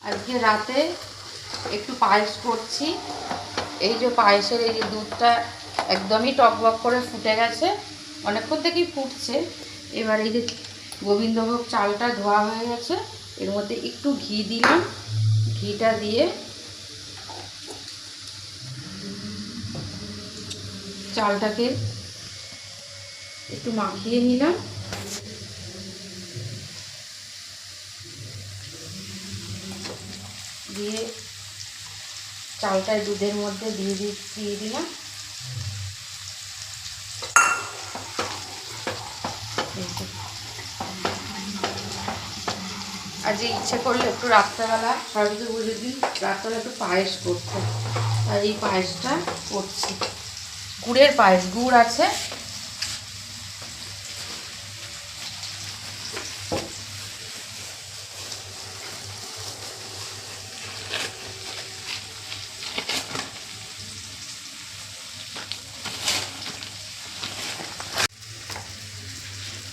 আজকে রাতে একটু পায়েস করছি। এই যে পায়েসের এই যে দুধটা একদমই টকবক করে ফুটে গেছে, অনেকক্ষণ থেকেই ফুটছে। এবার এই যে গোবিন্দভোগ চালটা ধোয়া হয়ে গেছে, এর মধ্যে একটু ঘি দিলাম। ঘিটা দিয়ে চালটাকে একটু মাখিয়ে নিলাম। দিয়ে চালটা দুধের মধ্যে দিয়ে দিলাম। আজকে ইচ্ছে করলে একটু রাত্রেবেলা সরস্বতী পুজোর দিন রাত্রেবেলা একটু পায়েস করতে, আর এই পায়েসটা করছি। গুড়ের পায়েস, গুড় আছে।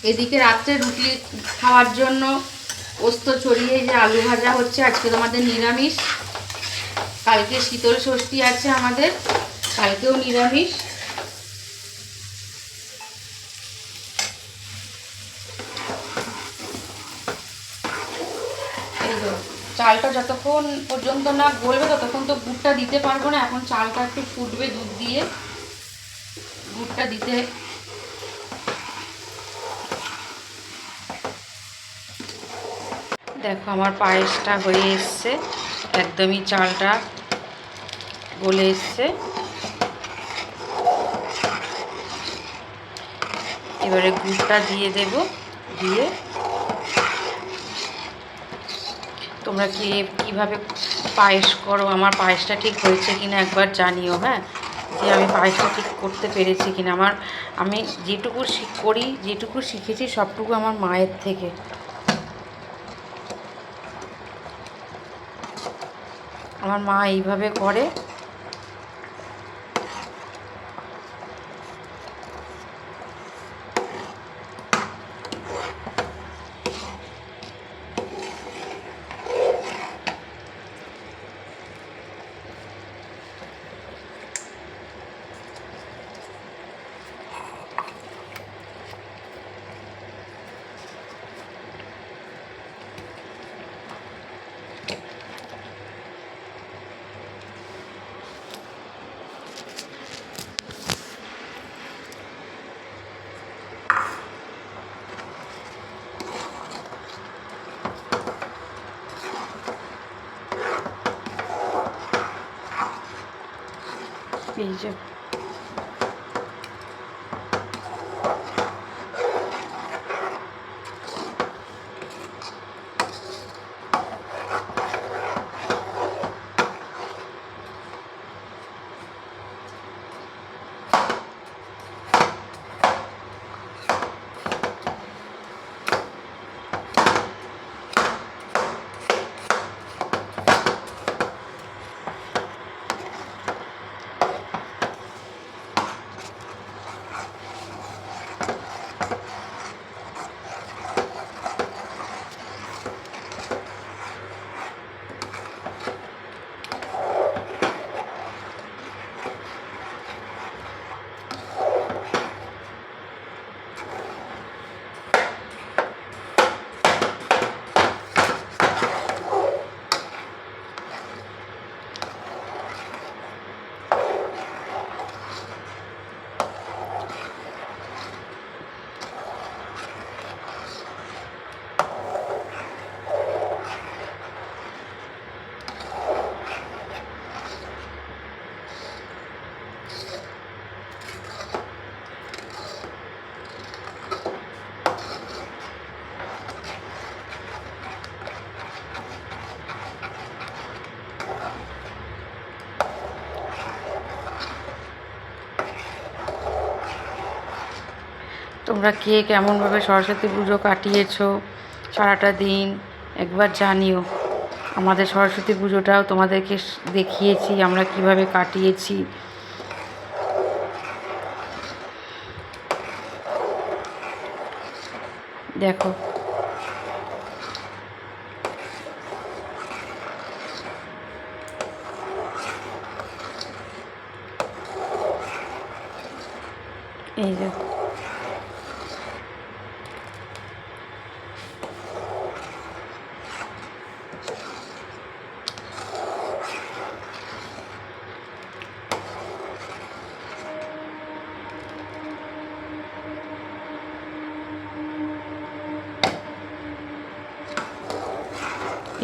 এদিকে রাত্রে রুটি খাওয়ার জন্য পোস্ত ছড়িয়ে যে আলু ভাজা হচ্ছে। আজকে তোমাদের নিরামিষ, কালকে শীতল ষষ্ঠী আছে আমাদের, কালকেও নিরামিষ। এই তো চালটা যতক্ষণ পর্যন্ত না গলবে ততক্ষণ তো গুড়টা দিতে পারবো না। এখন চালটা একটু ফুটবে দুধ দিয়ে, গুড়টা দিতে। দেখো আমার পায়েসটা হয়ে এসছে, একদমই চালটা গলে এসছে। এবারে গুড়টা দিয়ে দেব। দিয়ে তোমরা কীভাবে পায়েস করো, আমার পায়েসটা ঠিক হয়েছে কিনা একবার জানিও। হ্যাঁ, যে আমি পায়েসটা ঠিক করতে পেরেছি কিনা। আমি যেটুকু করি, যেটুকু শিখেছি সবটুকু আমার মায়ের থেকে। আমার মা এইভাবে করে। এই যে তোমরা কে কেমনভাবে সরস্বতী পুজো কাটিয়েছো সারাটা দিন একবার জানিও। আমাদের সরস্বতী পুজোটাও তোমাদেরকে দেখিয়েছি আমরা কিভাবে কাটিয়েছি। দেখো এই যে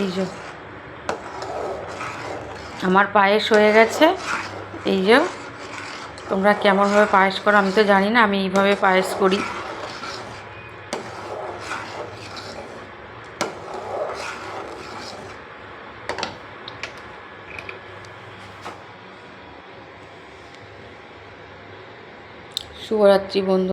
এই যে আমার পায়েস হয়ে গেছে। এই যে তোমরা কেমনভাবে পায়েস করো আমি তো জানি না, আমি এইভাবে পায়েস করি। শুভরাত্রি বন্ধু।